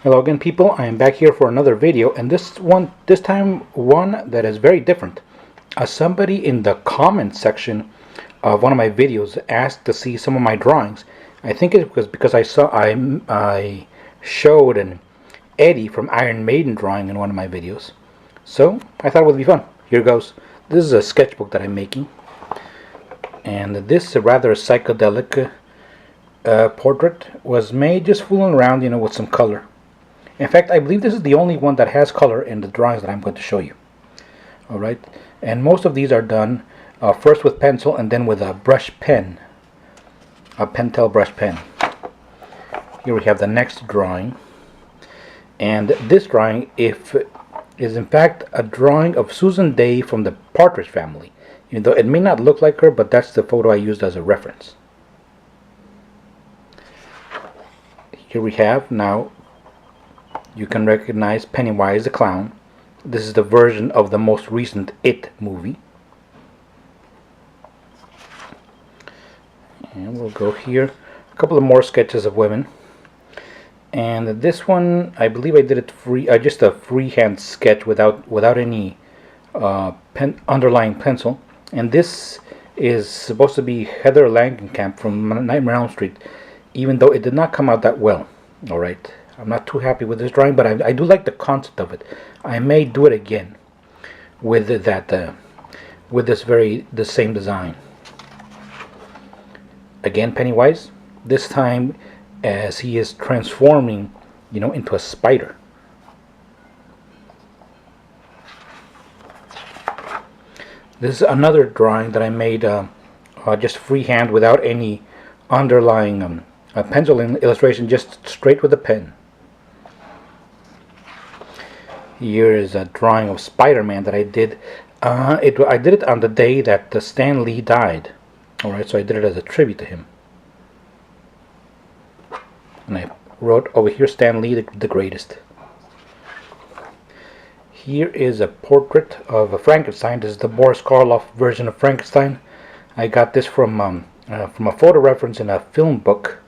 Hello again, people. I am back here for another video, and this time one that is very different. Somebody in the comment section of one of my videos asked to see some of my drawings. I think it was because I showed an Eddie from Iron Maiden drawing in one of my videos, so I thought it would be fun. Here goes. This is a sketchbook that I'm making, and this rather psychedelic portrait was made just fooling around, with some color. In fact, I believe this is the only one that has color in the drawings that I'm going to show you. Alright, and most of these are done first with pencil and then with a brush pen, a Pentel brush pen. Here we have the next drawing, and this drawing is in fact a drawing of Susan Day from the Partridge Family. Even though it may not look like her, but that's the photo I used as a reference. Here we have, now you can recognize Pennywise the Clown. This is the version of the most recent It movie. And we'll go here. A couple of more sketches of women. And this one, I believe I did it just a freehand sketch without any underlying pencil. And this is supposed to be Heather Langenkamp from Nightmare on Elm Street, even though it did not come out that well. Alright, I'm not too happy with this drawing, but I do like the concept of it. I may do it again with the same design. Again, Pennywise, this time as he is transforming, into a spider. This is another drawing that I made just freehand without any underlying pencil illustration, just straight with a pen. Here is a drawing of Spider-Man that I did. I did it on the day that Stan Lee died. Alright, so I did it as a tribute to him. And I wrote over here, Stan Lee, the greatest. Here is a portrait of a Frankenstein. This is the Boris Karloff version of Frankenstein. I got this from a photo reference in a film book.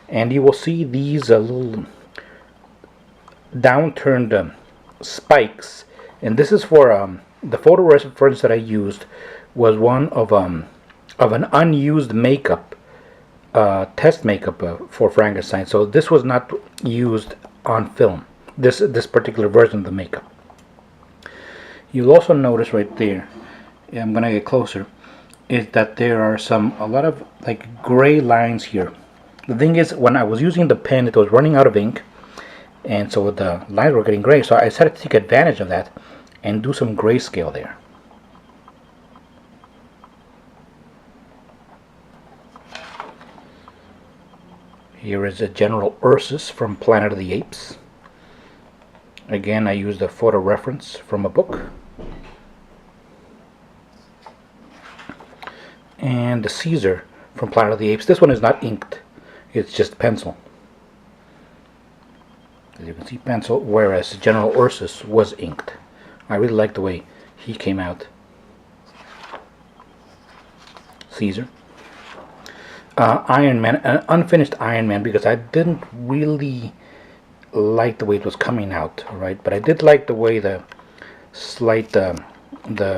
And you will see these little downturned spikes. And this is for the photo reference that I used was one of an unused makeup, test makeup for Frankenstein. So this was not used on film. This particular version of the makeup. You'll also notice right there, I'm gonna get closer, is that there are a lot of like gray lines here. The thing is, when I was using the pen, it was running out of ink, and so the lines were getting gray. So I decided to take advantage of that and do some grayscale there. Here is a General Ursus from Planet of the Apes. Again, I used a photo reference from a book. And the Caesar from Planet of the Apes. This one is not inked. It's just pencil. As you can see, pencil, whereas General Ursus was inked. I really like the way he came out. Caesar. Iron Man, an unfinished Iron Man, because I didn't really like the way it was coming out, right? But I did like the way the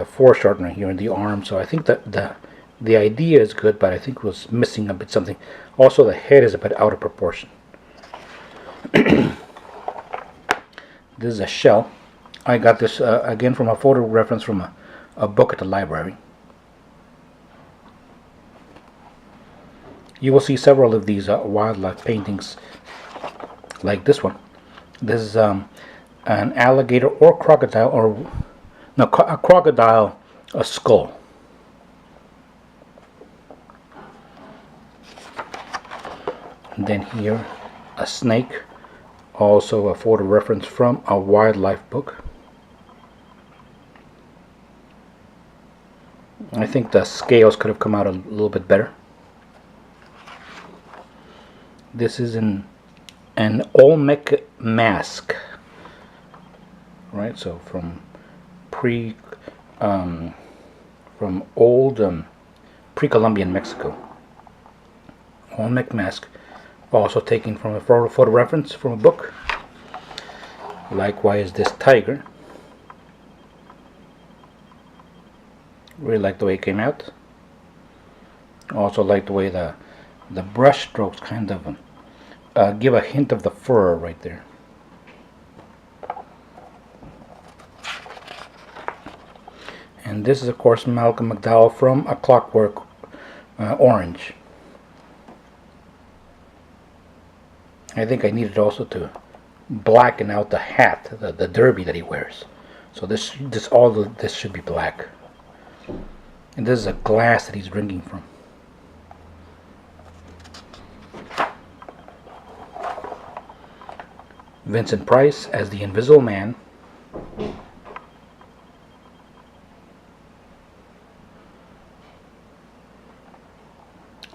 foreshortening here in the arm. So I think that the idea is good, but I think it was missing a bit something. Also, the head is a bit out of proportion. This is a shell. I got this again from a photo reference from a book at the library. You will see several of these wildlife paintings, like this one. This is an alligator or crocodile, or no, a crocodile, a skull. And then here, a snake, also a photo reference from a wildlife book. I think the scales could have come out a little bit better. This is an Olmec mask, right? So from old pre-Columbian Mexico. Olmec mask, also taken from a photo reference from a book. Likewise, this tiger. Really like the way it came out. Also like the way the brush strokes kind of give a hint of the fur right there. And this is of course Malcolm McDowell from A Clockwork Orange. I think I needed also to blacken out the hat, the derby that he wears. So this should be black. And this is a glass that he's drinking from. Vincent Price as the Invisible Man.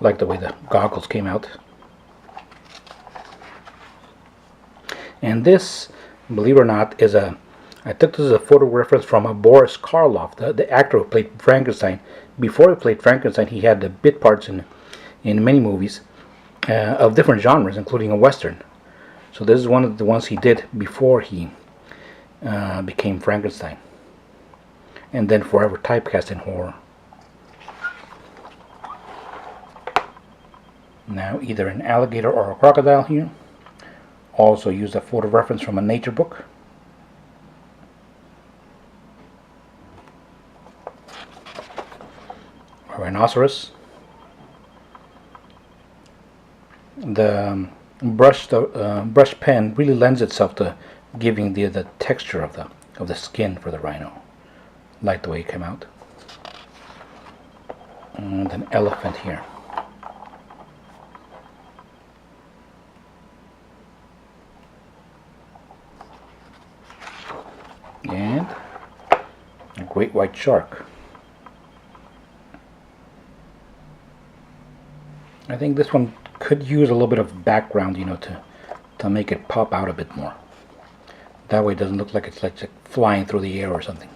Like the way the goggles came out. And this, believe it or not, is I took this as a photo reference from Boris Karloff, the actor who played Frankenstein. Before he played Frankenstein, he had the bit parts in many movies of different genres, including a Western. So this is one of the ones he did before he became Frankenstein. And then forever typecast in horror. Now either an alligator or a crocodile here. Also used a photo reference from a nature book. A rhinoceros. The brush pen really lends itself to giving the texture of the skin for the rhino. Like the way it came out. And an elephant here. And a great white shark. I think this one could use a little bit of background, to make it pop out a bit more. That way it doesn't look like it's like flying through the air or something.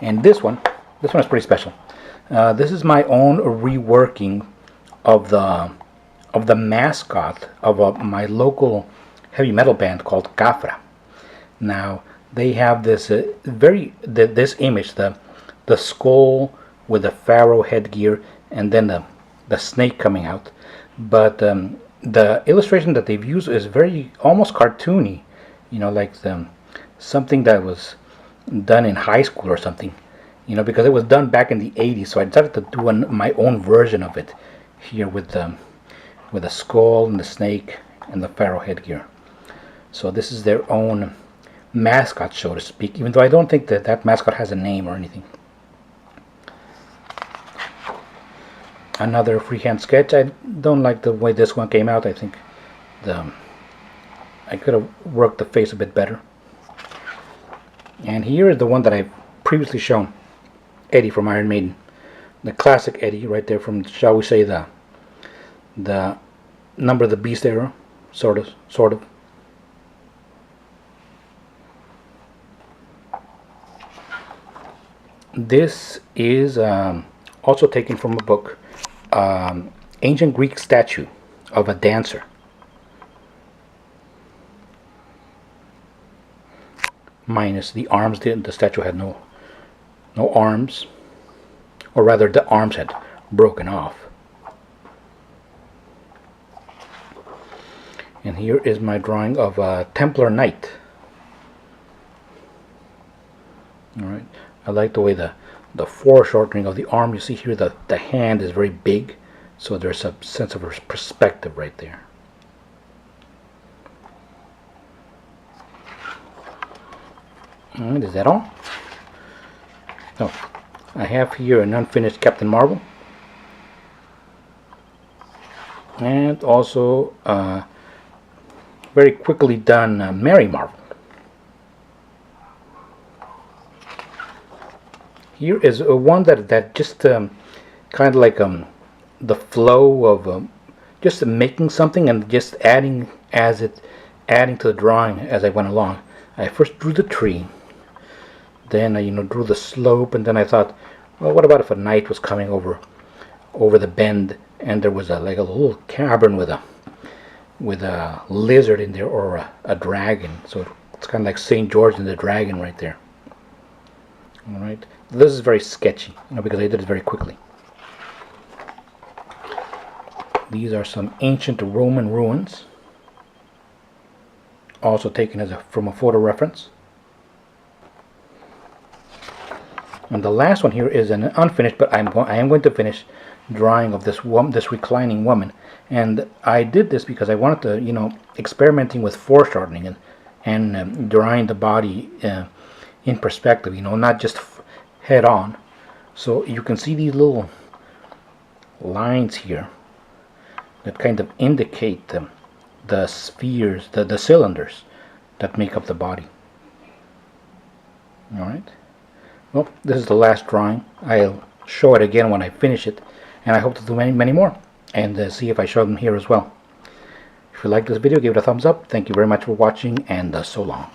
And this one is pretty special. This is my own reworking of the mascot of my local heavy metal band called Cafra. Now they have this this image, the skull with the pharaoh headgear, and then the snake coming out. But the illustration that they've used is very almost cartoony, like something that was done in high school or something, because it was done back in the 80s. So I decided to do my own version of it here with the skull and the snake and the pharaoh headgear. So this is their own mascot, so to speak, even though I don't think that mascot has a name or anything. Another freehand sketch. I don't like the way this one came out. I think I could have worked the face a bit better. And here is the one that I've previously shown, Eddie from Iron Maiden, the classic Eddie right there from, shall we say, the Number of the Beast era, sort of. This is also taken from a book, ancient Greek statue of a dancer. Minus the arms. The statue had no arms, or rather the arms had broken off. And here is my drawing of a Templar Knight. Alright, I like the way the foreshortening of the arm. You see here the hand is very big, so there's a sense of perspective right there. And is that all? No, I have here an unfinished Captain Marvel, and also very quickly done Mary Marvel. Here is one that just kind of like the flow of just making something and just adding to the drawing as I went along. I first drew the tree, then I drew the slope, and then I thought, well, what about if a knight was coming over the bend, and there was like a little cabin with with a lizard in there, or a dragon. So it's kind of like St. George and the Dragon right there. Alright, this is very sketchy, because I did it very quickly. These are some ancient Roman ruins, also taken from a photo reference. And the last one here is an unfinished, but I am going to finish drawing of this reclining woman. And I did this because I wanted to, experimenting with foreshortening and drawing the body in perspective, not just head on. So you can see these little lines here that kind of indicate the spheres, the cylinders that make up the body. Alright. Well, this is the last drawing. I'll show it again when I finish it, and I hope to do many more, and see if I show them here as well. If you like this video, give it a thumbs up. Thank you very much for watching, and so long.